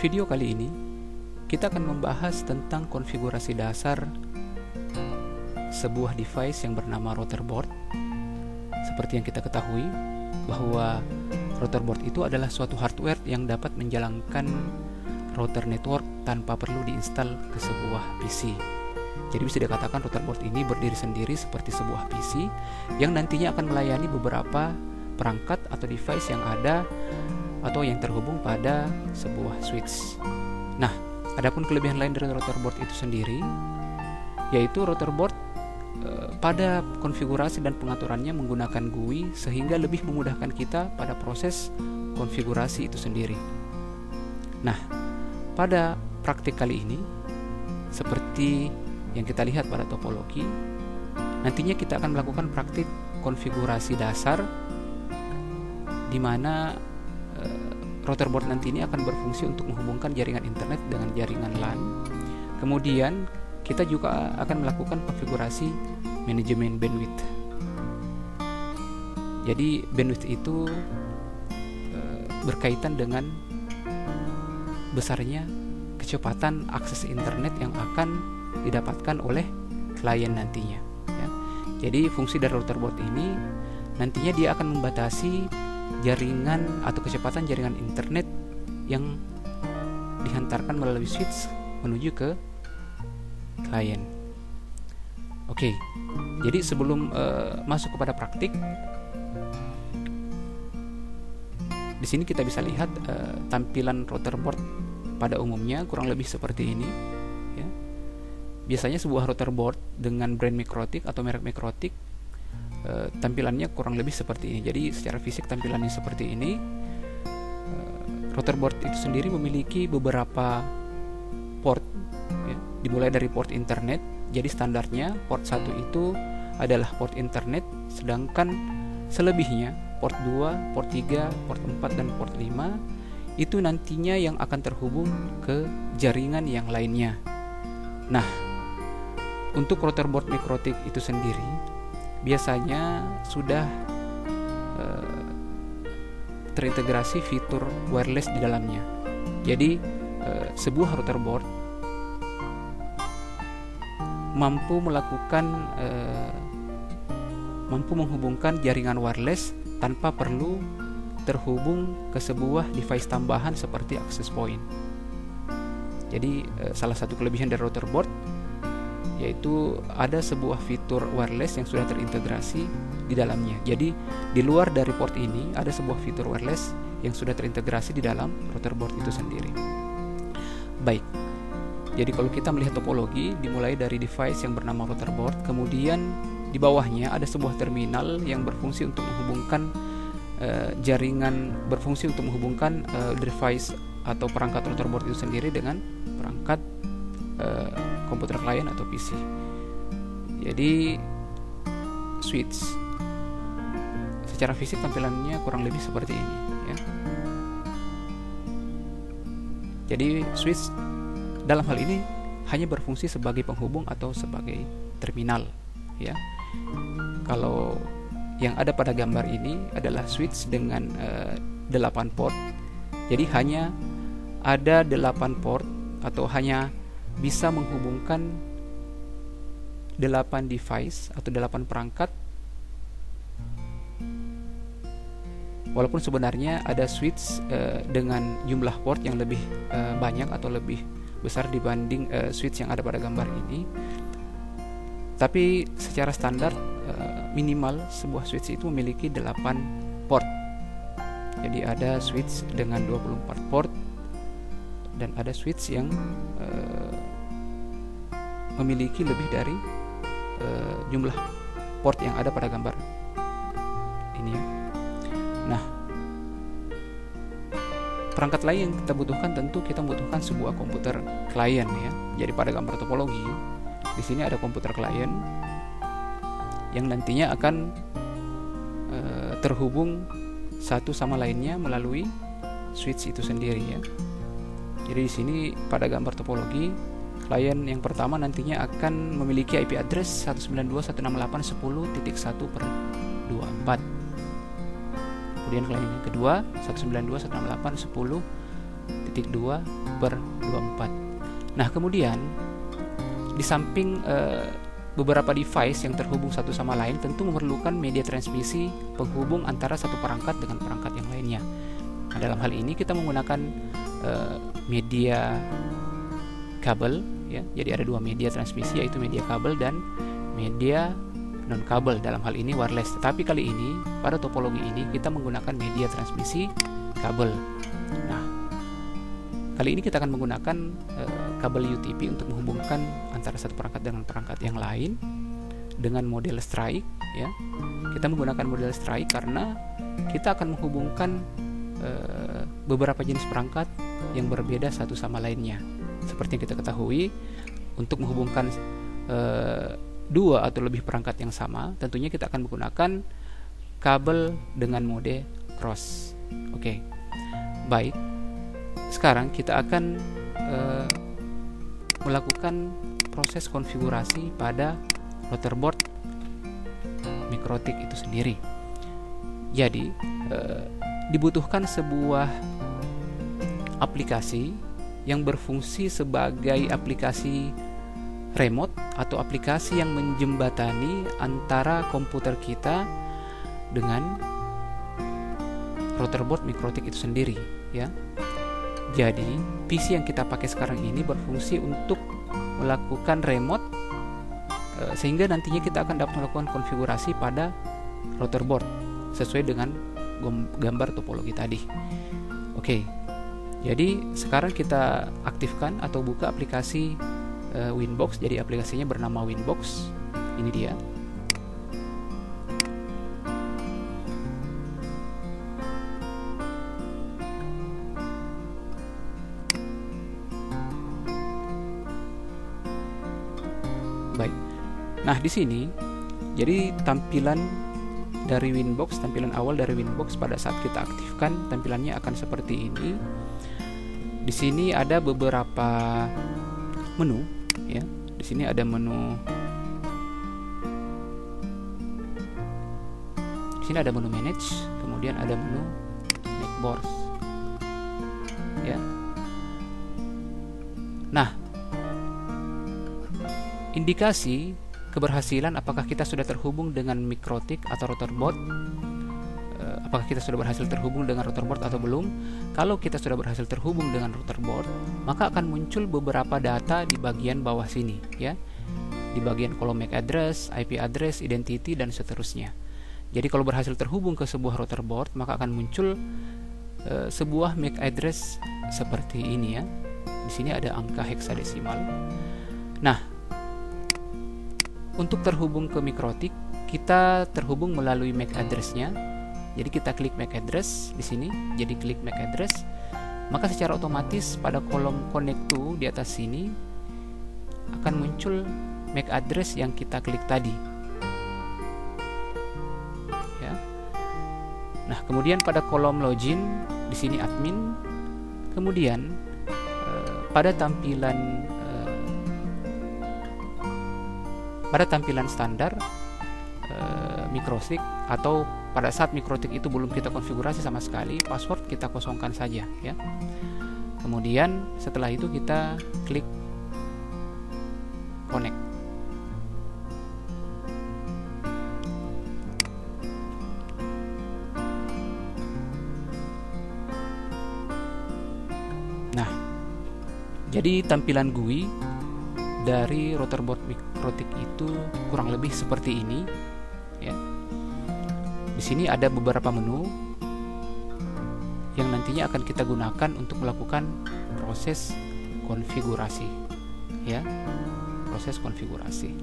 video kali ini kita akan membahas tentang konfigurasi dasar sebuah device yang bernama router board. Seperti yang kita ketahui bahwa router board itu adalah suatu hardware yang dapat menjalankan router network tanpa perlu diinstal ke sebuah PC. Jadi bisa dikatakan router board ini berdiri sendiri seperti sebuah PC yang nantinya akan melayani beberapa perangkat atau device yang ada atau yang terhubung pada sebuah switch. Nah, adapun kelebihan lain dari router board itu sendiri, yaitu router board pada konfigurasi dan pengaturannya menggunakan GUI sehingga lebih memudahkan kita pada proses konfigurasi itu sendiri. Nah, pada praktik kali ini, seperti yang kita lihat pada topologi, nantinya kita akan melakukan praktik konfigurasi dasar di mana router board nanti ini akan berfungsi untuk menghubungkan jaringan internet dengan jaringan LAN. Kemudian kita juga akan melakukan konfigurasi manajemen bandwidth. Jadi bandwidth itu berkaitan dengan besarnya kecepatan akses internet yang akan didapatkan oleh klien nantinya, ya. Jadi fungsi dari router board ini nantinya dia akan membatasi jaringan atau kecepatan jaringan internet yang dihantarkan melalui switch menuju ke klien. Oke, jadi sebelum masuk kepada praktik, di sini kita bisa lihat tampilan router board pada umumnya kurang lebih seperti ini, ya. Biasanya sebuah router board dengan brand Mikrotik atau merek Mikrotik tampilannya kurang lebih seperti ini. Jadi secara fisik tampilannya seperti ini. Router board itu sendiri memiliki beberapa port, ya. Dimulai dari port internet. Jadi standarnya port 1 itu adalah port internet, sedangkan selebihnya port 2, port 3, port 4 dan port 5 itu nantinya yang akan terhubung ke jaringan yang lainnya. Nah, untuk router board Mikrotik itu sendiri biasanya sudah terintegrasi fitur wireless di dalamnya. Jadi sebuah router board mampu menghubungkan jaringan wireless tanpa perlu terhubung ke sebuah device tambahan seperti access point. Jadi salah satu kelebihan dari router board yaitu ada sebuah fitur wireless yang sudah terintegrasi di dalamnya. Jadi di luar dari port ini ada sebuah fitur wireless yang sudah terintegrasi di dalam router board itu sendiri. Baik. Jadi kalau kita melihat topologi, dimulai dari device yang bernama router board, kemudian di bawahnya ada sebuah terminal yang berfungsi untuk menghubungkan device atau perangkat router board itu sendiri dengan perangkat komputer klien atau PC. Jadi switch secara fisik tampilannya kurang lebih seperti ini, ya. Jadi switch dalam hal ini hanya berfungsi sebagai penghubung atau sebagai terminal, ya. Kalau yang ada pada gambar ini adalah switch dengan 8 port. Jadi hanya ada 8 port atau hanya bisa menghubungkan 8 device atau 8 perangkat, walaupun sebenarnya ada switch dengan jumlah port yang lebih banyak atau lebih besar dibanding switch yang ada pada gambar ini. Tapi secara standar minimal sebuah switch itu memiliki 8 port. Jadi ada switch dengan 24 port dan ada switch yang memiliki lebih dari jumlah port yang ada pada gambar ini, ya. Nah, perangkat lain yang kita butuhkan tentu kita membutuhkan sebuah komputer klien, ya. Jadi pada gambar topologi di sini ada komputer klien yang nantinya akan terhubung satu sama lainnya melalui switch itu sendiri, ya. Jadi di sini pada gambar topologi klien yang pertama nantinya akan memiliki IP address 192.168.10.1/24. Kemudian klien yang kedua 192.168.10 2.2/24. Nah, kemudian di samping beberapa device yang terhubung satu sama lain tentu memerlukan media transmisi penghubung antara satu perangkat dengan perangkat yang lainnya. Nah, dalam hal ini kita menggunakan media kabel, ya. Jadi ada dua media transmisi, yaitu media kabel dan media non kabel, dalam hal ini wireless. Tetapi kali ini pada topologi ini kita menggunakan media transmisi kabel. Nah, kali ini kita akan menggunakan kabel UTP untuk menghubungkan antara satu perangkat dengan perangkat yang lain dengan model strike, ya. Kita menggunakan model strike karena kita akan menghubungkan beberapa jenis perangkat yang berbeda satu sama lainnya. Seperti yang kita ketahui, untuk menghubungkan dua atau lebih perangkat yang sama, tentunya kita akan menggunakan kabel dengan mode cross. Oke. Baik. Sekarang kita akan melakukan proses konfigurasi pada routerboard Mikrotik itu sendiri. Jadi dibutuhkan sebuah aplikasi yang berfungsi sebagai aplikasi remote atau aplikasi yang menjembatani antara komputer kita dengan routerboard Mikrotik itu sendiri, ya. Jadi PC yang kita pakai sekarang ini berfungsi untuk melakukan remote, sehingga nantinya kita akan dapat melakukan konfigurasi pada routerboard sesuai dengan gambar topologi tadi. Oke. Jadi sekarang kita aktifkan atau buka aplikasi Winbox. Jadi aplikasinya bernama Winbox. Ini dia. Baik. Nah, di sini jadi tampilan dari Winbox, tampilan awal dari Winbox pada saat kita aktifkan tampilannya akan seperti ini. Di sini ada beberapa menu, ya. Di sini ada menu. Di sini ada menu manage, kemudian ada menu netboard, ya. Nah, indikasi keberhasilan apakah kita sudah terhubung dengan Mikrotik atau routerboard, apakah kita sudah berhasil terhubung dengan routerboard atau belum. Kalau kita sudah berhasil terhubung dengan routerboard, maka akan muncul beberapa data di bagian bawah sini, ya. Di bagian kolom MAC address, IP address, identity, dan seterusnya. Jadi kalau berhasil terhubung ke sebuah routerboard, maka akan muncul sebuah MAC address seperti ini, ya. Di sini ada angka heksadesimal. Nah, untuk terhubung ke Mikrotik, kita terhubung melalui MAC address-nya. Jadi kita klik MAC address di sini. Jadi klik MAC address, maka secara otomatis pada kolom connect to di atas sini akan muncul MAC address yang kita klik tadi. Ya. Nah, kemudian pada kolom login di sini admin. Kemudian pada tampilan standar Mikrotik, atau pada saat Mikrotik itu belum kita konfigurasi sama sekali, password kita kosongkan saja, ya. Kemudian setelah itu kita klik connect. Nah, jadi tampilan GUI dari routerboard Mikrotik itu kurang lebih seperti ini, ya. Di sini ada beberapa menu yang nantinya akan kita gunakan untuk melakukan proses konfigurasi, ya. Proses konfigurasi.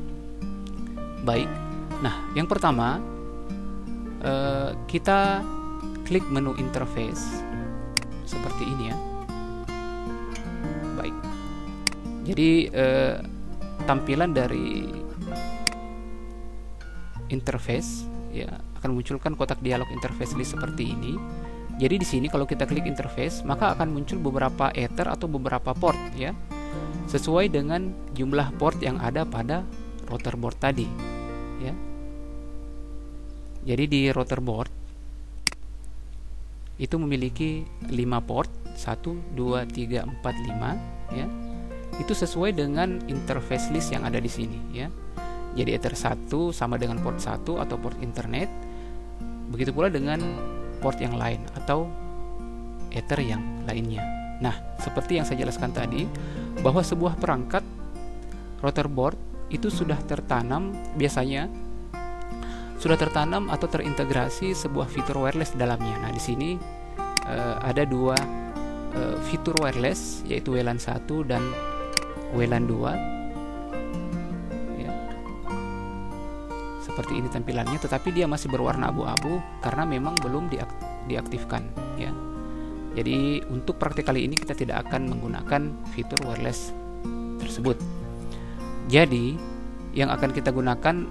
Baik. Nah, yang pertama kita klik menu interface seperti ini, ya. Baik. Jadi tampilan dari interface, ya, akan munculkan kotak dialog interface list seperti ini. Jadi di sini kalau kita klik interface, maka akan muncul beberapa ether atau beberapa port, ya, sesuai dengan jumlah port yang ada pada routerboard tadi, ya. Jadi di routerboard itu memiliki 5 port, 1, 2, 3, 4, 5 ya. Itu sesuai dengan interface list yang ada di sini ya. Jadi Ether 1 sama dengan port 1 atau port internet. Begitu pula dengan port yang lain atau Ether yang lainnya. Nah, seperti yang saya jelaskan tadi, bahwa sebuah perangkat router board itu sudah tertanam, biasanya sudah tertanam atau terintegrasi sebuah fitur wireless di dalamnya. Nah, di sini ada dua fitur wireless, yaitu WLAN 1 dan WLAN 2 ya. Seperti ini tampilannya, tetapi dia masih berwarna abu-abu karena memang belum diaktifkan ya. Jadi untuk praktik kali ini kita tidak akan menggunakan fitur wireless tersebut. Jadi yang akan kita gunakan,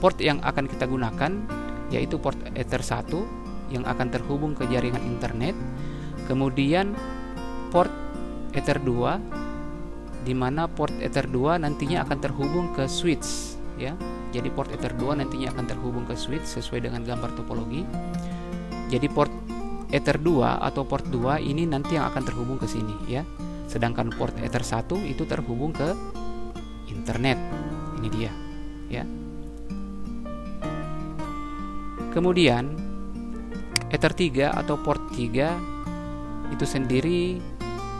port yang akan kita gunakan yaitu port Ether 1 yang akan terhubung ke jaringan internet. Kemudian port Ether 2, di mana port Ether 2 nantinya akan terhubung ke switch ya. Jadi port Ether 2 nantinya akan terhubung ke switch sesuai dengan gambar topologi. Jadi port Ether 2 atau port 2 ini nanti yang akan terhubung ke sini ya. Sedangkan port Ether 1 itu terhubung ke internet. Ini dia ya. Kemudian Ether 3 atau port 3 itu sendiri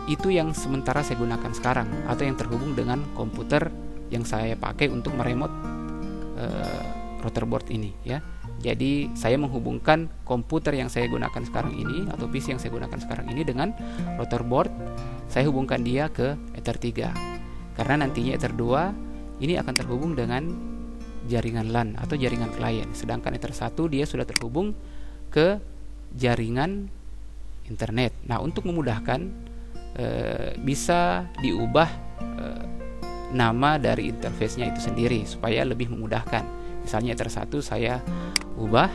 itu yang sementara saya gunakan sekarang atau yang terhubung dengan komputer yang saya pakai untuk meremote router board ini ya. Jadi saya menghubungkan komputer yang saya gunakan sekarang ini atau PC yang saya gunakan sekarang ini dengan router board. Saya hubungkan dia ke Ether 3 karena nantinya Ether 2 ini akan terhubung dengan jaringan LAN atau jaringan klien. Sedangkan Ether 1 dia sudah terhubung ke jaringan internet. Nah, untuk memudahkan bisa diubah nama dari interface-nya itu sendiri supaya lebih memudahkan. Misalnya Ether 1 saya ubah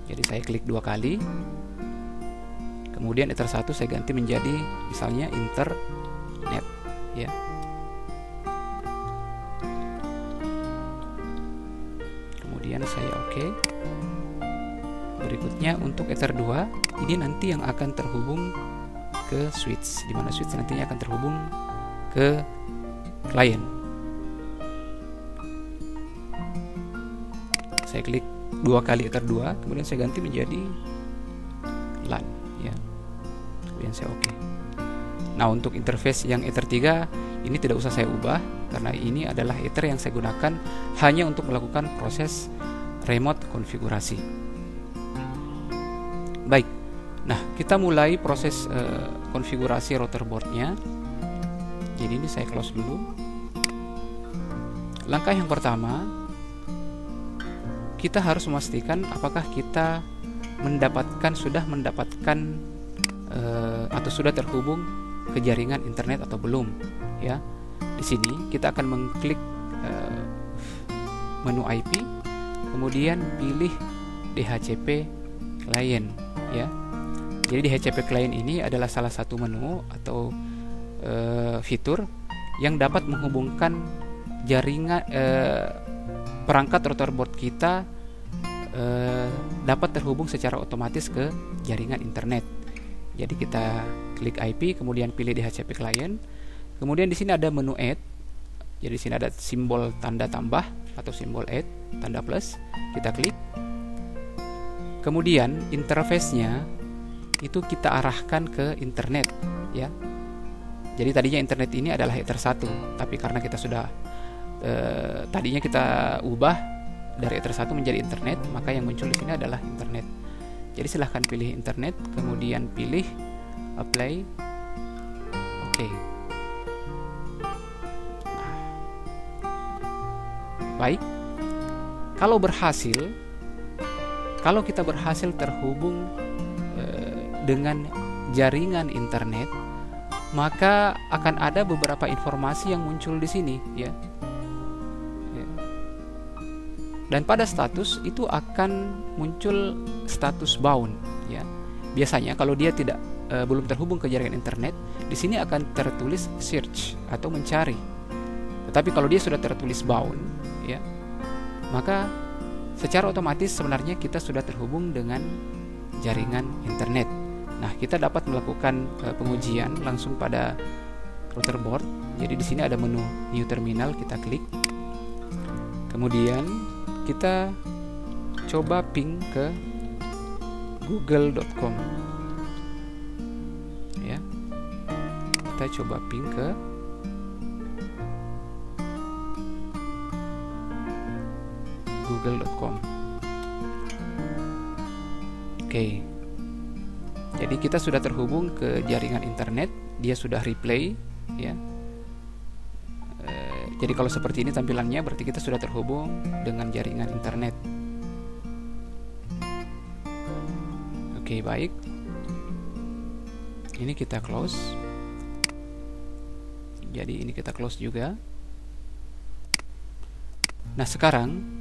jadi saya klik 2 kali. Kemudian Ether 1 saya ganti menjadi misalnya internet ya. Kemudian saya oke. Berikutnya untuk Ether 2 ini nanti yang akan terhubung ke switch, di mana switch nantinya akan terhubung ke klien. Saya klik 2 kali Ether 2, kemudian saya ganti menjadi LAN ya. Kemudian saya oke. Nah, untuk interface yang Ether 3 ini tidak usah saya ubah karena ini adalah Ether yang saya gunakan hanya untuk melakukan proses remote konfigurasi. Baik. Nah, kita mulai proses konfigurasi router boardnya. Jadi ini saya close dulu. Langkah yang pertama, kita harus memastikan apakah kita sudah mendapatkan atau sudah terhubung ke jaringan internet atau belum ya. Di sini kita akan mengklik menu IP, kemudian pilih DHCP client ya. Jadi DHCP client ini adalah salah satu menu atau fitur yang dapat menghubungkan jaringan perangkat router board kita dapat terhubung secara otomatis ke jaringan internet. Jadi kita klik IP, kemudian pilih DHCP client. Kemudian di sini ada menu add. Jadi di sini ada simbol tanda tambah atau simbol add, tanda plus. Kita klik. Kemudian interface-nya itu kita arahkan ke internet ya. Jadi tadinya internet ini adalah Ether 1, tapi karena kita sudah tadinya kita ubah dari Ether 1 menjadi internet, maka yang muncul di sini adalah internet. Jadi silahkan pilih internet, kemudian pilih apply. Oke. Baik. Kalau kita berhasil terhubung dengan jaringan internet, maka akan ada beberapa informasi yang muncul di sini ya. Dan pada status itu akan muncul status bound ya. Biasanya kalau dia tidak belum terhubung ke jaringan internet, di sini akan tertulis search atau mencari. Tetapi kalau dia sudah tertulis bound, ya, maka secara otomatis sebenarnya kita sudah terhubung dengan jaringan internet. Nah, kita dapat melakukan pengujian langsung pada router board. Jadi di sini ada menu New Terminal, kita klik. Kemudian kita coba ping ke google.com. Ya. Kita coba ping ke google.com. Oke. Jadi kita sudah terhubung ke jaringan internet, dia sudah replay, ya. Jadi kalau seperti ini tampilannya, berarti kita sudah terhubung dengan jaringan internet. Oke, baik. Ini kita close. Jadi ini kita close juga. Nah, sekarang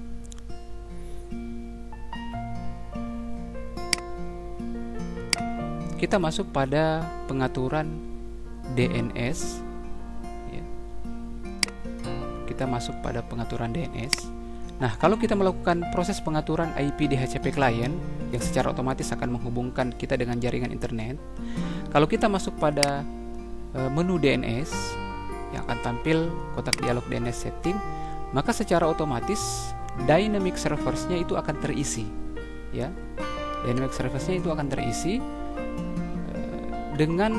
kita masuk pada pengaturan DNS, ya. Kita masuk pada pengaturan DNS. Nah, kalau kita melakukan proses pengaturan IP DHCP client yang secara otomatis akan menghubungkan kita dengan jaringan internet, kalau kita masuk pada menu DNS yang akan tampil kotak dialog DNS setting, maka secara otomatis dynamic servers-nya itu akan terisi, ya. Dynamic servers-nya itu akan terisi dengan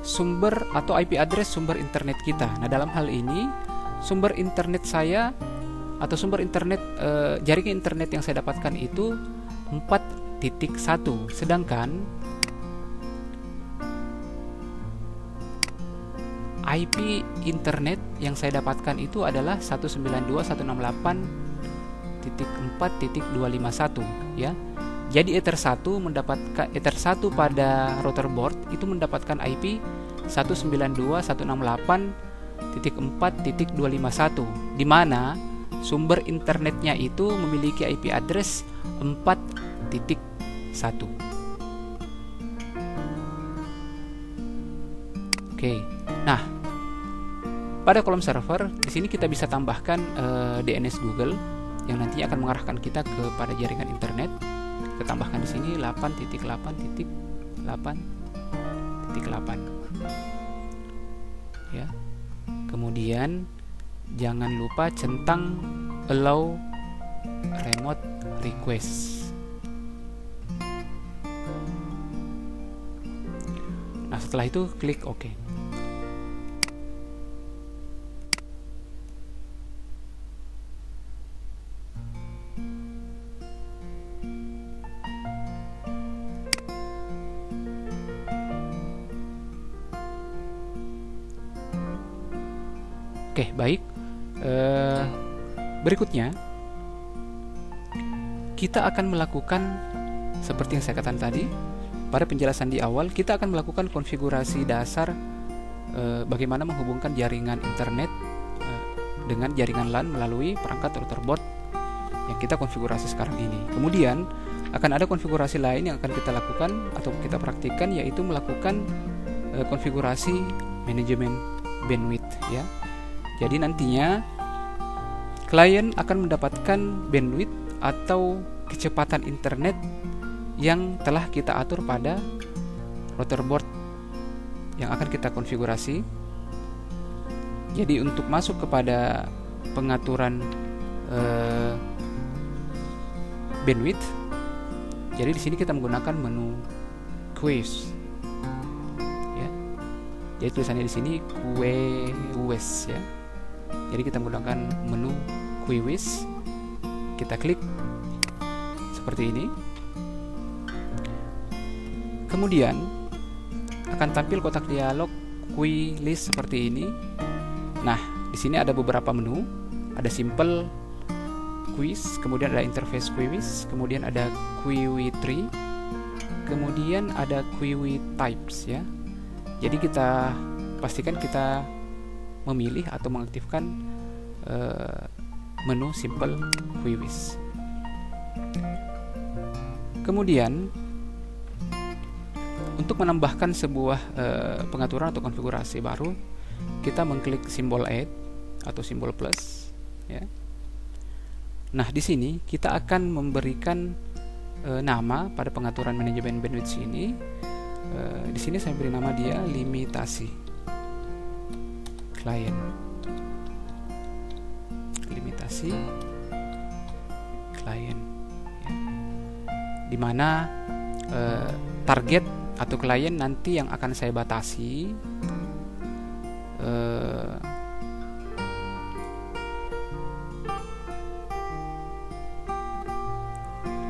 sumber atau IP address sumber internet kita. Nah, dalam hal ini sumber internet saya atau sumber internet jaringan internet yang saya dapatkan itu 4.1, sedangkan IP internet yang saya dapatkan itu adalah 192.168.4.251, ya. Jadi Ether 1 pada router board itu mendapatkan IP 192.168.4.251, di mana sumber internetnya itu memiliki IP address 4.1. Oke. Nah, pada kolom server di sini kita bisa tambahkan DNS Google yang nantinya akan mengarahkan kita kepada jaringan internet. Kita tambahkan di sini 8.8.8.8. Ya. Kemudian jangan lupa centang allow remote request. Nah, setelah itu klik OK. Oke, baik. Berikutnya kita akan melakukan seperti yang saya katakan tadi pada penjelasan di awal, kita akan melakukan konfigurasi dasar bagaimana menghubungkan jaringan internet dengan jaringan LAN melalui perangkat router board yang kita konfigurasi sekarang ini. Kemudian akan ada konfigurasi lain yang akan kita lakukan atau kita praktikkan, yaitu melakukan konfigurasi manajemen bandwidth, ya. Jadi nantinya klien akan mendapatkan bandwidth atau kecepatan internet yang telah kita atur pada router board yang akan kita konfigurasi. Jadi untuk masuk kepada pengaturan bandwidth, jadi di sini kita menggunakan menu queues. Ya. Jadi tulisannya di sini queues, ya. Jadi kita menggunakan menu queues, kita klik seperti ini. Kemudian akan tampil kotak dialog queue list seperti ini. Nah, di sini ada beberapa menu, ada simple queues, kemudian ada interface queues, kemudian ada queue tree, kemudian ada queue types, ya. Jadi kita pastikan kita memilih atau mengaktifkan menu simple queues. Kemudian Untuk menambahkan sebuah pengaturan atau konfigurasi baru, kita mengklik simbol add atau simbol plus, ya. Nah, di sini kita akan memberikan nama pada pengaturan manajemen bandwidth ini. Di sini saya beri nama dia limitasi klien. Limitasi klien, ya. Dimana target atau klien nanti yang akan saya batasi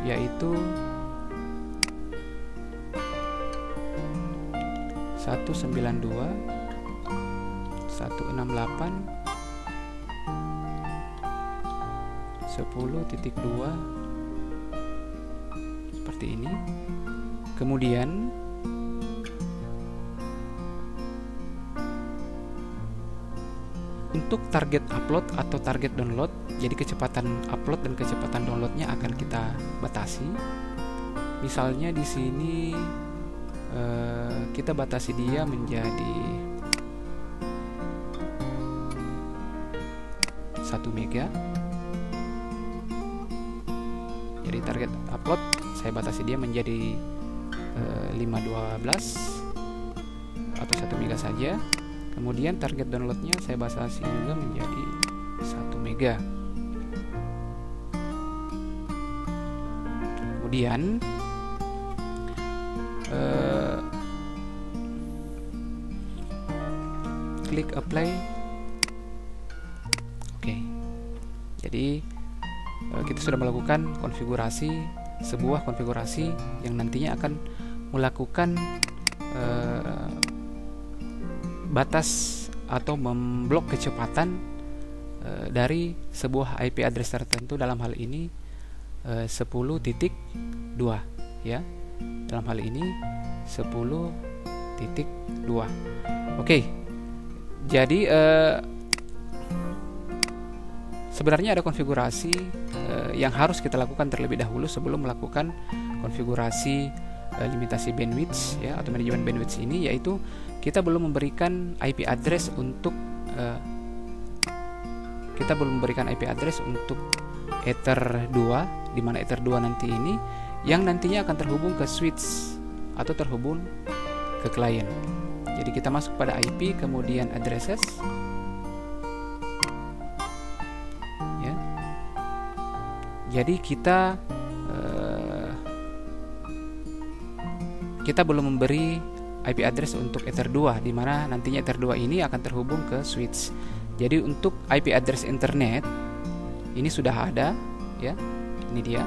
yaitu 192 168 10.2 seperti ini. Kemudian untuk target upload atau target download, jadi kecepatan upload dan kecepatan downloadnya akan kita batasi. Misalnya di sini kita batasi dia menjadi 1 mega. Jadi target upload saya batasi dia menjadi 512 atau 1 mega saja. Kemudian target downloadnya saya batasi juga menjadi 1 mega. Kemudian klik apply. Oke. Jadi kita sudah melakukan sebuah konfigurasi yang nantinya akan melakukan batas atau memblok kecepatan dari sebuah IP address tertentu, dalam hal ini 10.2, ya. Dalam hal ini 10.2. Oke. Jadi sebenarnya ada konfigurasi yang harus kita lakukan terlebih dahulu sebelum melakukan konfigurasi limitasi bandwidth, ya, atau manajemen bandwidth ini, yaitu kita belum memberikan IP address untuk Ether 2, di mana Ether 2 nanti ini yang nantinya akan terhubung ke switch atau terhubung ke klien. Jadi kita masuk pada IP, kemudian addresses, ya. Jadi kita belum memberi IP address untuk Ether 2, di mana nantinya Ether 2 ini akan terhubung ke switch. Jadi untuk IP address internet ini sudah ada, ya. Ini dia.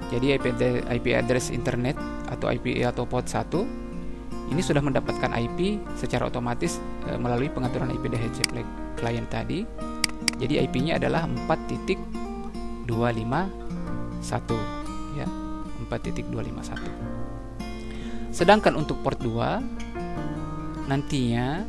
Jadi IP address internet atau IP atau port 1 ini sudah mendapatkan IP secara otomatis melalui pengaturan IP DHCP client tadi. Jadi IP-nya adalah 4.251, ya. 4.251. Sedangkan untuk port 2 nantinya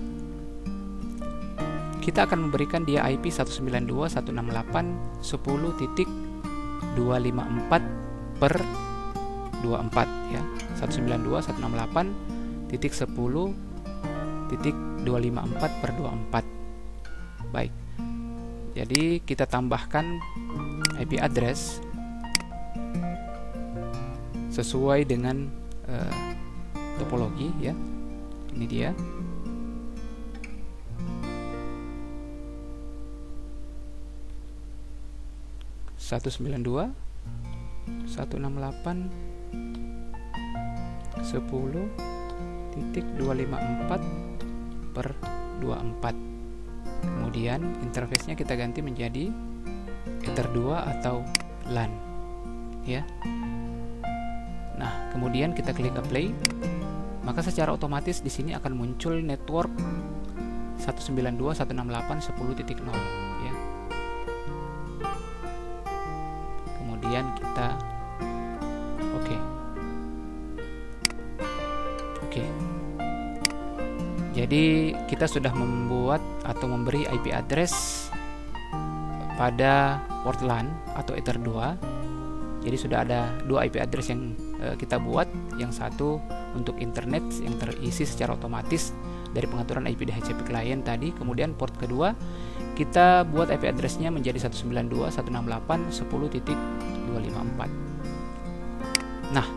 kita akan memberikan dia IP 192.168.254/24, ya. 192.168.10.254/24. Baik. Jadi kita tambahkan IP address sesuai dengan topologi, ya. Ini dia. Satu 192.168.10.254/24. Kemudian interface-nya kita ganti menjadi Ether 2 atau LAN, ya. Nah, kemudian kita klik apply, maka secara otomatis di sini akan muncul network 192.168.10.0, ya. Kemudian kita oke. Jadi kita sudah membuat atau memberi IP address pada port LAN atau Ether 2. Jadi sudah ada 2 IP address yang kita buat, yang satu untuk internet yang terisi secara otomatis dari pengaturan IP DHCP client tadi. Kemudian port kedua kita buat IP address-nya menjadi 192.168.10.254. Nah,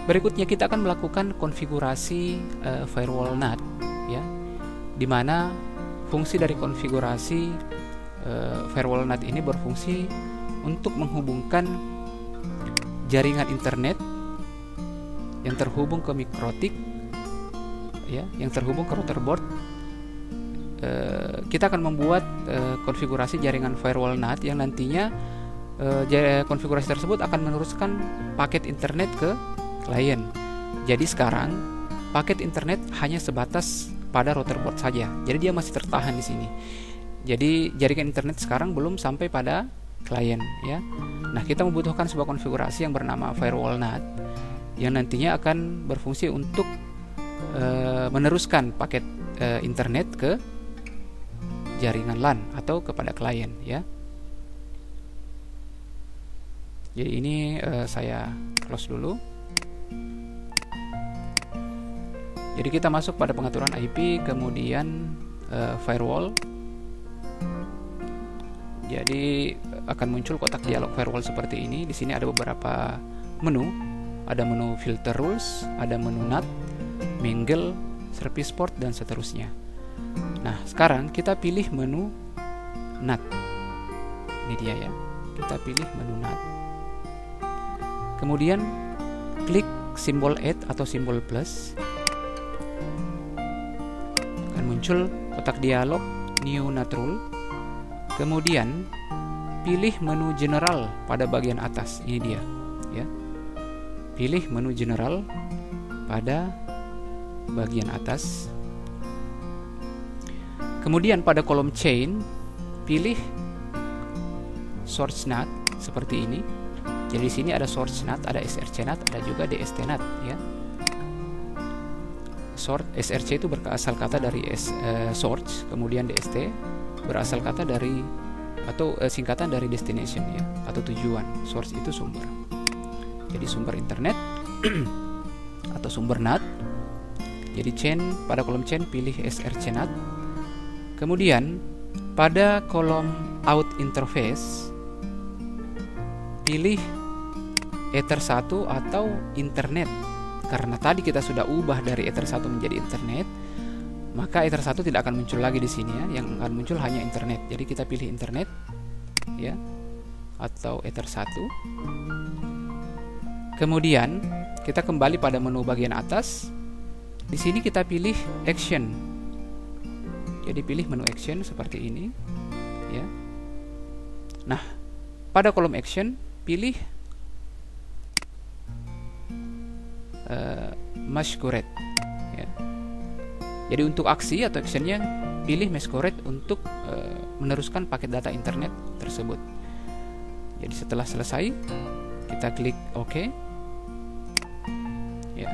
berikutnya kita akan melakukan konfigurasi firewall NAT, ya, dimana fungsi dari konfigurasi firewall NAT ini berfungsi untuk menghubungkan jaringan internet yang terhubung ke mikrotik, ya, yang terhubung ke router board. Kita akan membuat konfigurasi jaringan firewall NAT yang nantinya konfigurasi tersebut akan meneruskan paket internet ke klien. Jadi sekarang paket internet hanya sebatas pada router board saja. Jadi dia masih tertahan di sini. Jadi jaringan internet sekarang belum sampai pada klien, ya. Nah, kita membutuhkan sebuah konfigurasi yang bernama firewall NAT yang nantinya akan berfungsi untuk meneruskan paket internet ke jaringan LAN atau kepada klien, ya. Jadi ini saya close dulu. Jadi kita masuk pada pengaturan IP, kemudian firewall. Jadi akan muncul kotak dialog firewall seperti ini. Di sini ada beberapa menu. Ada menu filter rules, ada menu NAT, mingle, service port, dan seterusnya. Nah, sekarang kita pilih menu NAT. Ini dia, ya. Kita pilih menu NAT. Kemudian klik simbol add atau simbol plus. Akan muncul kotak dialog new NAT rule. Kemudian pilih menu general pada bagian atas. Ini dia, ya. Pilih menu general pada bagian atas. Kemudian pada kolom chain pilih source NAT seperti ini. Jadi di sini ada source NAT, ada SRC NAT, ada juga DST NAT, ya. SRC itu berasal kata dari source, kemudian DST berasal kata dari atau singkatan dari destination, ya, atau tujuan. Source itu sumber. Jadi sumber internet atau sumber NAT. Jadi chain, pada kolom chain pilih SRC NAT. Kemudian pada kolom out interface pilih Ether 1 atau internet. Karena tadi kita sudah ubah dari Ether 1 menjadi internet, maka Ether 1 tidak akan muncul lagi di sini, ya. Yang akan muncul hanya internet. Jadi kita pilih internet, ya, atau Ether 1. Kemudian kita kembali pada menu bagian atas. Di sini kita pilih action. Jadi pilih menu action seperti ini, ya. Nah, pada kolom action pilih masquerade, ya. Jadi untuk aksi atau actionnya pilih masquerade untuk meneruskan paket data internet tersebut. Jadi setelah selesai kita klik OK, ya.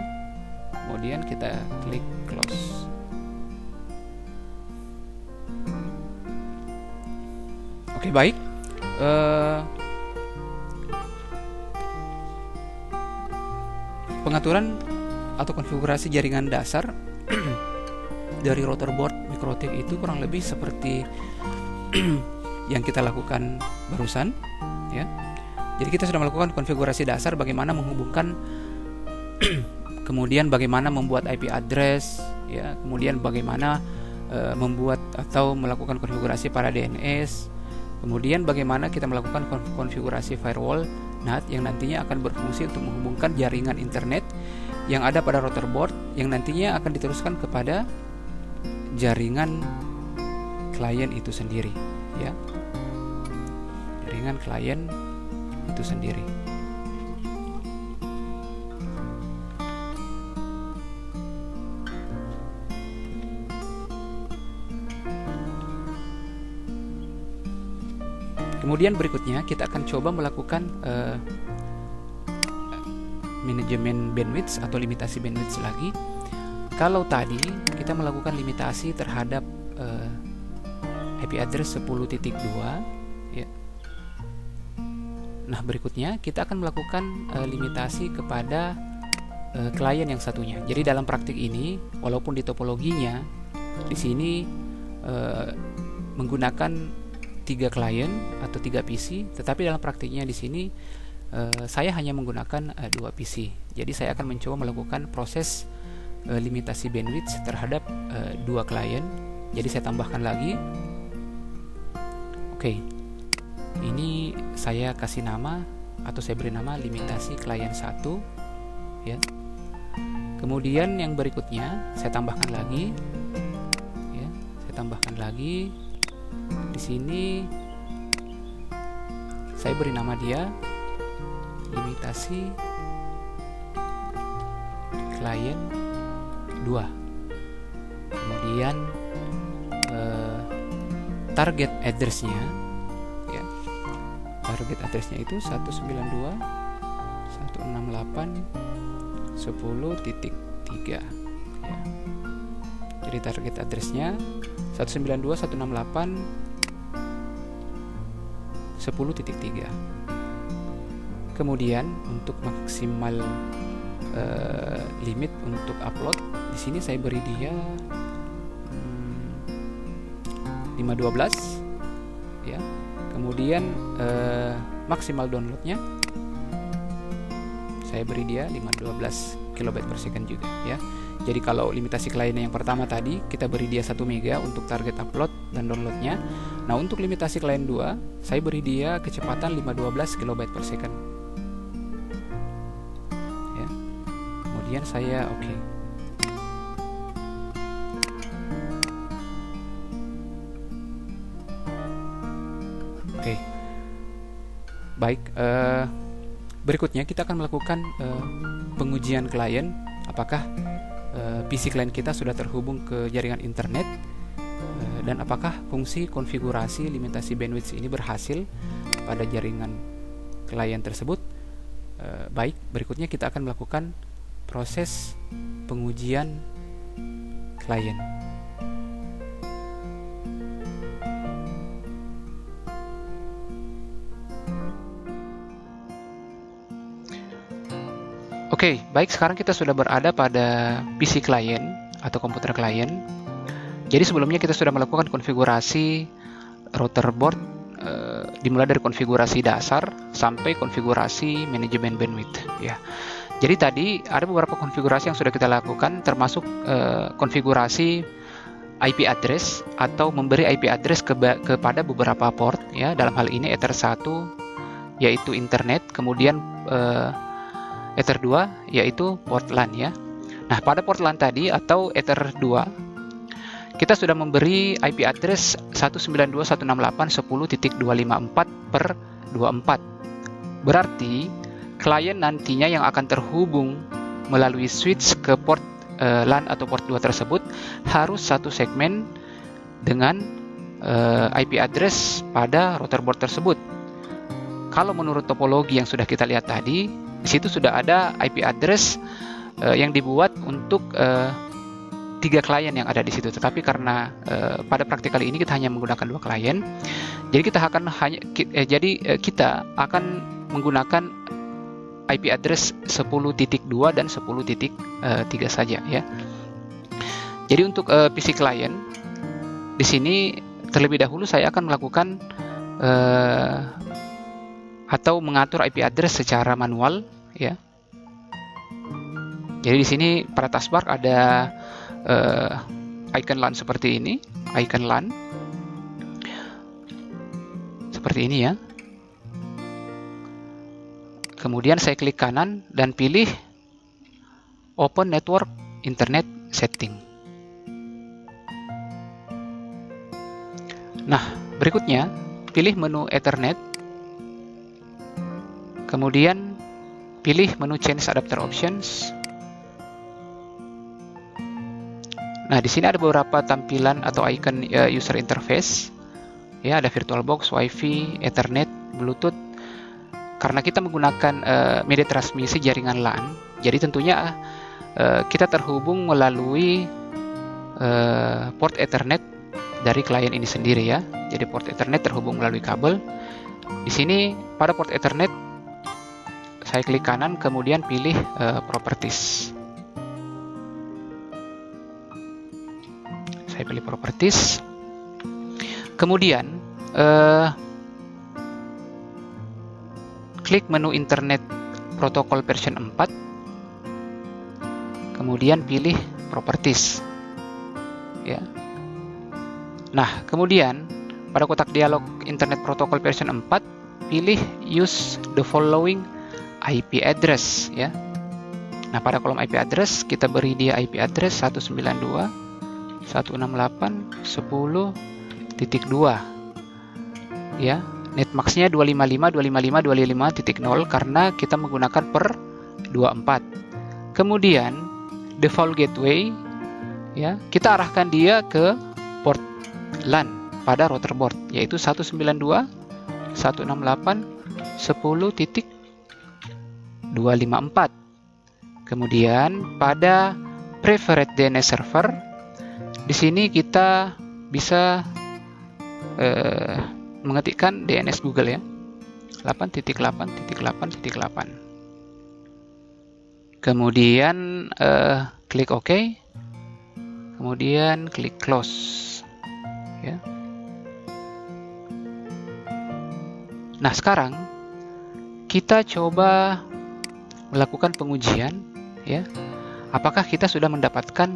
Kemudian kita klik close. Oke, baik. Pengaturan atau konfigurasi jaringan dasar dari router board mikrotik itu kurang lebih seperti yang kita lakukan barusan, ya. Jadi kita sudah melakukan konfigurasi dasar bagaimana menghubungkan kemudian bagaimana membuat IP address, ya, kemudian bagaimana membuat atau melakukan konfigurasi pada DNS, kemudian bagaimana kita melakukan konfigurasi firewall NAT yang nantinya akan berfungsi untuk menghubungkan jaringan internet yang ada pada router board yang nantinya akan diteruskan kepada jaringan klien itu sendiri, ya. Jaringan klien itu sendiri. Kemudian berikutnya kita akan coba melakukan manajemen bandwidth atau limitasi bandwidth lagi. Kalau tadi kita melakukan limitasi terhadap IP address 10.2, ya. Nah, berikutnya kita akan melakukan limitasi kepada klien yang satunya. Jadi dalam praktik ini, walaupun di topologinya di sini menggunakan 3 klien atau 3 PC, tetapi dalam praktiknya di sini saya hanya menggunakan 2 PC. Jadi saya akan mencoba melakukan proses limitasi bandwidth terhadap 2 klien. Jadi saya tambahkan lagi. Oke. Ini saya kasih nama atau saya beri nama limitasi klien 1 ya. Kemudian yang berikutnya saya tambahkan lagi ya, saya tambahkan lagi di sini saya beri nama dia limitasi klien 2. Kemudian target address-nya ya. Target address-nya itu 192.168.10.3 ya. Jadi target address-nya 192.168.10.3. Kemudian untuk maksimal limit untuk upload di sini saya beri dia 512 ya. Kemudian maksimal downloadnya saya beri dia 512 KB per second juga ya. Jadi kalau limitasi kliennya yang pertama tadi kita beri dia 1 mega untuk target upload dan downloadnya. Nah, untuk limitasi klien 2 saya beri dia kecepatan 512 KB per second ya. Kemudian saya oke. Baik, berikutnya kita akan melakukan pengujian klien, apakah PC klien kita sudah terhubung ke jaringan internet dan apakah fungsi konfigurasi limitasi bandwidth ini berhasil pada jaringan klien tersebut. Baik, berikutnya kita akan melakukan proses pengujian klien. Oke, baik, sekarang kita sudah berada pada PC klien atau komputer klien. Jadi sebelumnya kita sudah melakukan konfigurasi router board dimulai dari konfigurasi dasar sampai konfigurasi manajemen bandwidth ya. Jadi tadi ada beberapa konfigurasi yang sudah kita lakukan, termasuk konfigurasi IP address atau memberi IP address kepada beberapa port ya. Dalam hal ini Ether 1 yaitu internet, kemudian Ether 2 yaitu port LAN ya. Nah, pada port LAN tadi atau Ether 2 kita sudah memberi IP address 192.168.10.254/24. Berarti klien nantinya yang akan terhubung melalui switch ke port LAN atau port 2 tersebut harus satu segmen dengan IP address pada router board tersebut. Kalau menurut topologi yang sudah kita lihat tadi, di situ sudah ada IP address yang dibuat untuk 3 klien yang ada di situ. Tetapi karena pada praktik kali ini kita hanya menggunakan 2 klien, jadi kita akan menggunakan IP address 10.2 dan 10.3 saja ya. Jadi untuk PC klien di sini terlebih dahulu saya akan melakukan atau mengatur IP address secara manual ya. Jadi di sini pada taskbar ada icon LAN seperti ini, icon LAN seperti ini ya. Kemudian saya klik kanan dan pilih Open Network Internet Setting. Nah, berikutnya pilih menu Ethernet. Kemudian pilih menu Change Adapter Options. Nah, di sini ada beberapa tampilan atau icon user interface. Ya, ada VirtualBox, Wi-Fi, Ethernet, Bluetooth. Karena kita menggunakan media transmisi jaringan LAN, jadi tentunya kita terhubung melalui port Ethernet dari klien ini sendiri ya. Jadi port Ethernet terhubung melalui kabel. Di sini pada port Ethernet saya klik kanan, kemudian pilih Properties. Saya pilih Properties. Kemudian klik menu Internet Protocol version 4. Kemudian pilih Properties. Ya. Nah, kemudian pada kotak dialog Internet Protocol version 4, pilih Use the following IP address, ya. Nah, pada kolom IP address kita beri dia IP address 192.168.10.2, ya. Netmax-nya 255.255.255.0 karena kita menggunakan per 24. Kemudian default gateway, ya, kita arahkan dia ke port LAN pada router board, yaitu 192.168.10.254. Kemudian pada preferred DNS server, di sini kita bisa mengetikkan DNS Google, ya, 8.8.8.8. Kemudian klik OK, kemudian klik Close, ya. Nah, sekarang kita coba melakukan pengujian, ya. Apakah kita sudah mendapatkan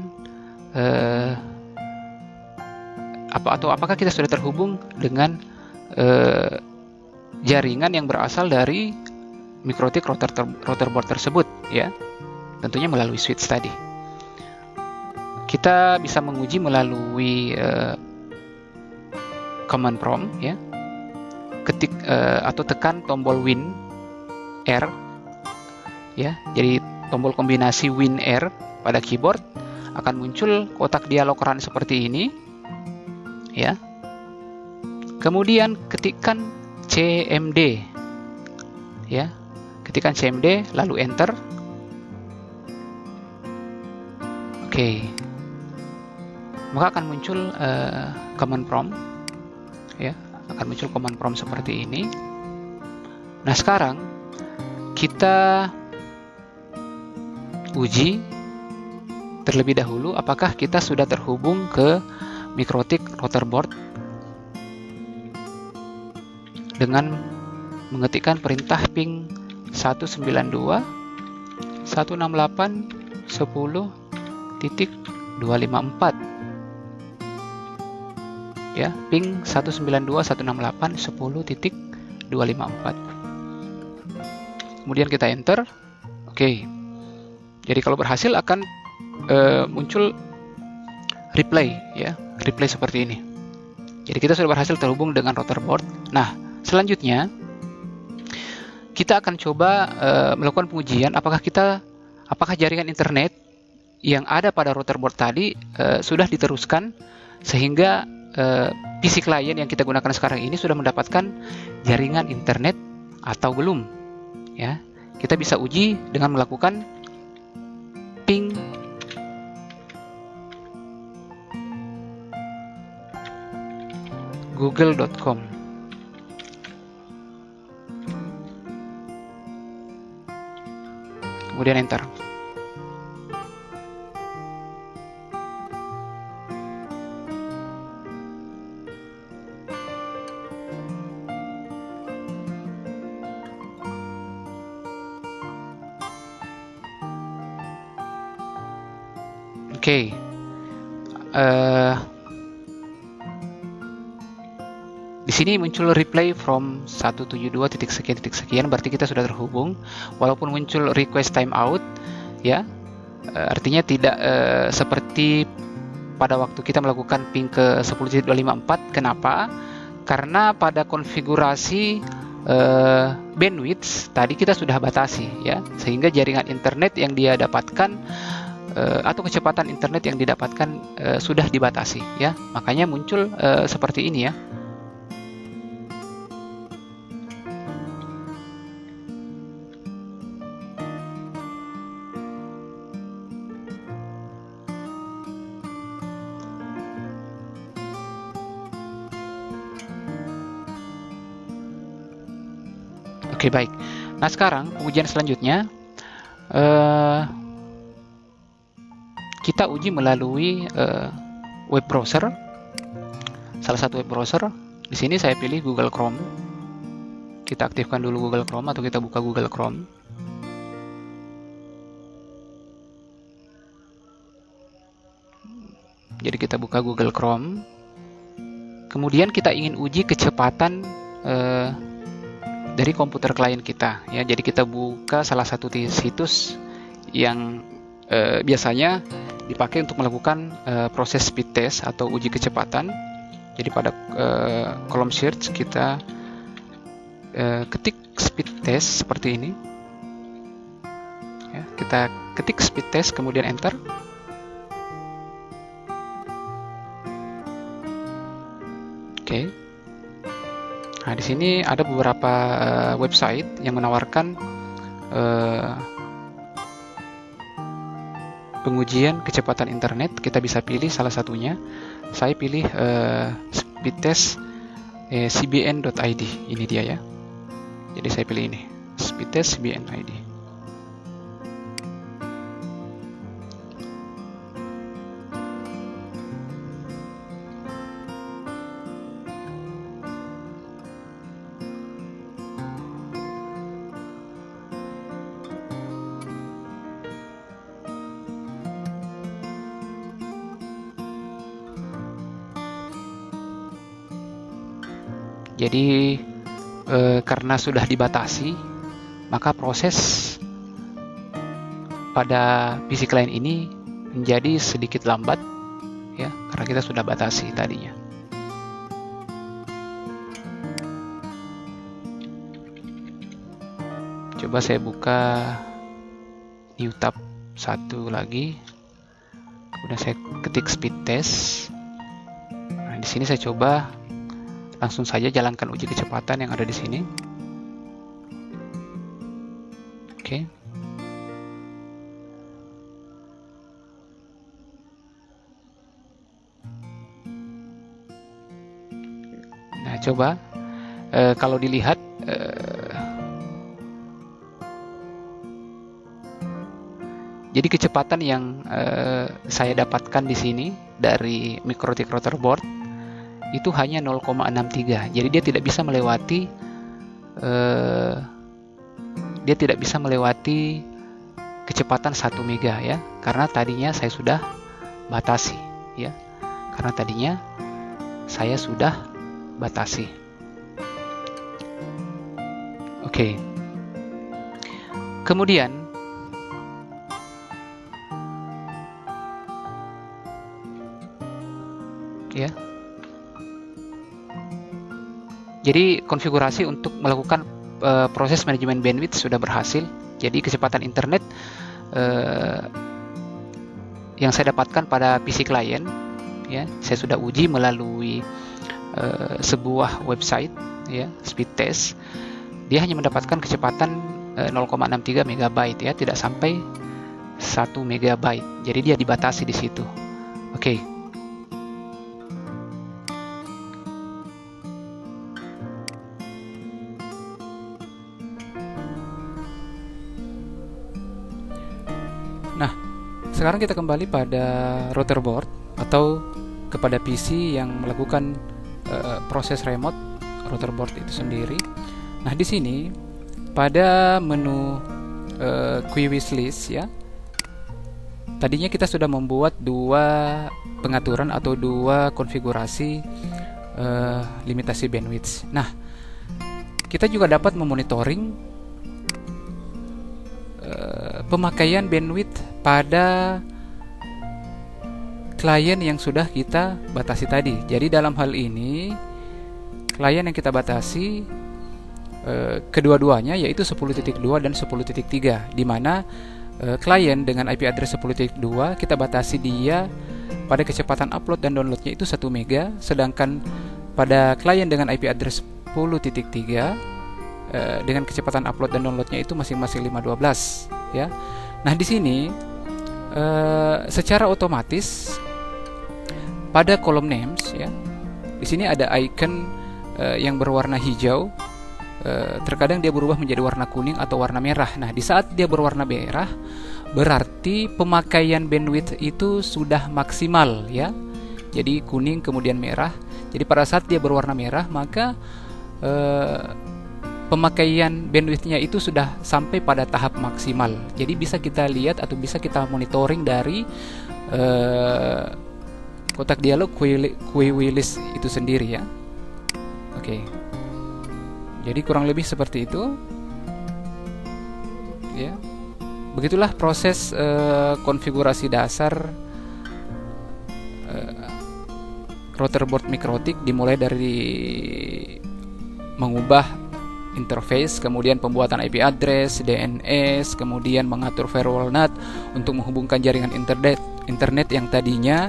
apakah kita sudah terhubung dengan jaringan yang berasal dari MikroTik router board tersebut, ya. Tentunya melalui switch tadi. Kita bisa menguji melalui command prompt, ya. Ketik atau tekan tombol Win R, ya. Jadi tombol kombinasi Win R pada keyboard akan muncul kotak dialog run seperti ini, ya. Kemudian ketikkan CMD, ya. Ketikkan CMD lalu enter. Oke. Maka akan muncul command prompt, ya. Akan muncul command prompt seperti ini. Nah, sekarang kita uji terlebih dahulu apakah kita sudah terhubung ke MikroTik router board dengan mengetikkan perintah ping 192.168.10.254, ya, ping 192.168.10.254. Kemudian kita enter. Oke. Jadi kalau berhasil akan muncul replay, ya, replay seperti ini. Jadi kita sudah berhasil terhubung dengan router board. Nah, selanjutnya kita akan coba melakukan pengujian apakah jaringan internet yang ada pada router board tadi sudah diteruskan sehingga PC client yang kita gunakan sekarang ini sudah mendapatkan jaringan internet atau belum, ya. Kita bisa uji dengan melakukan ping google.com. Kemudian enter. Oke. Di sini muncul replay from 172.sekian berarti kita sudah terhubung. Walaupun muncul request timeout, ya, artinya tidak seperti pada waktu kita melakukan ping ke 10.254. Kenapa? Karena pada konfigurasi bandwidth tadi kita sudah batasi, ya, sehingga jaringan internet yang dia dapatkan atau kecepatan internet yang didapatkan sudah dibatasi, ya. Makanya muncul seperti ini, ya. Oke, baik. Nah, sekarang pengujian selanjutnya kita uji melalui web browser. Salah satu web browser. Di sini saya pilih Google Chrome. Kita aktifkan dulu Google Chrome atau kita buka Google Chrome. Jadi kita buka Google Chrome. Kemudian kita ingin uji kecepatan dari komputer klien kita, ya. Jadi kita buka salah satu situs yang biasanya dipakai untuk melakukan proses speed test atau uji kecepatan. Jadi pada kolom search kita ketik speed test seperti ini, ya. Kita ketik speed test kemudian enter. Oke. Nah, di sini ada beberapa website yang menawarkan pengujian kecepatan internet. Kita bisa pilih salah satunya. Saya pilih speedtest cbn.id. Ini dia, ya. Jadi saya pilih ini, speedtest cbn.id. Jadi karena sudah dibatasi, maka proses pada PC klien ini menjadi sedikit lambat, ya, karena kita sudah batasi tadinya. Coba saya buka new tab satu lagi, kemudian saya ketik speed test. Nah, di sini saya coba langsung saja jalankan uji kecepatan yang ada di sini. Oke. Nah, coba kalau dilihat jadi kecepatan yang saya dapatkan di sini dari MikroTik Rotorboard itu hanya 0,63. Jadi dia tidak bisa melewati kecepatan 1 mega, ya, karena tadinya saya sudah batasi, ya. Karena tadinya saya sudah batasi. Oke. Kemudian ya. Jadi konfigurasi untuk melakukan proses manajemen bandwidth sudah berhasil. Jadi kecepatan internet yang saya dapatkan pada PC klien, ya, saya sudah uji melalui sebuah website, ya, speed test. Dia hanya mendapatkan kecepatan 0,63 megabyte, ya, tidak sampai 1 megabyte. Jadi dia dibatasi di situ. Oke. Nah, sekarang kita kembali pada router board atau kepada PC yang melakukan proses remote router board itu sendiri. Nah, di sini pada menu quick wishlist, ya, tadinya kita sudah membuat dua pengaturan atau dua konfigurasi limitasi bandwidth. Nah, kita juga dapat memonitoring pemakaian bandwidth pada klien yang sudah kita batasi tadi. Jadi dalam hal ini klien yang kita batasi kedua-duanya yaitu 10.2 dan 10.3, di mana klien dengan IP address 10.2 kita batasi dia pada kecepatan upload dan downloadnya itu 1 mega, sedangkan pada klien dengan IP address 10.3 dengan kecepatan upload dan downloadnya itu masing-masing 512, ya. Nah, di sini secara otomatis pada kolom names, ya, di sini ada icon yang berwarna hijau terkadang dia berubah menjadi warna kuning atau warna merah. Nah, di saat dia berwarna merah, berarti pemakaian bandwidth itu sudah maksimal ya. Jadi kuning kemudian merah. Jadi pada saat dia berwarna merah, maka pemakaian bandwidthnya itu sudah sampai pada tahap maksimal. Jadi bisa kita lihat atau bisa kita monitoring dari kotak dialog QUILI list itu sendiri ya. Oke. Jadi kurang lebih seperti itu. Ya. Begitulah proses konfigurasi dasar router board mikrotik, dimulai dari mengubah interface, kemudian pembuatan IP address, DNS, kemudian mengatur firewall NAT untuk menghubungkan jaringan internet yang tadinya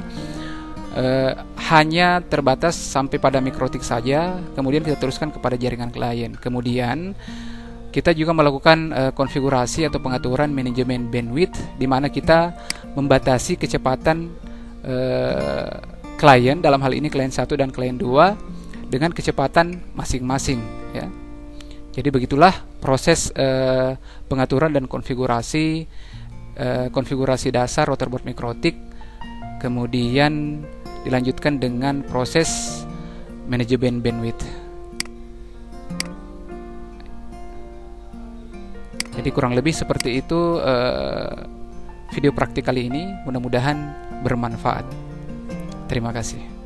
hanya terbatas sampai pada mikrotik saja, kemudian kita teruskan kepada jaringan klien. Kemudian kita juga melakukan konfigurasi atau pengaturan manajemen bandwidth, di mana kita membatasi kecepatan klien, dalam hal ini klien 1 dan klien 2 dengan kecepatan masing-masing ya. Jadi begitulah proses pengaturan dan konfigurasi dasar router board mikrotik. Kemudian dilanjutkan dengan proses manajemen bandwidth. Jadi kurang lebih seperti itu video praktik kali ini, mudah-mudahan bermanfaat. Terima kasih.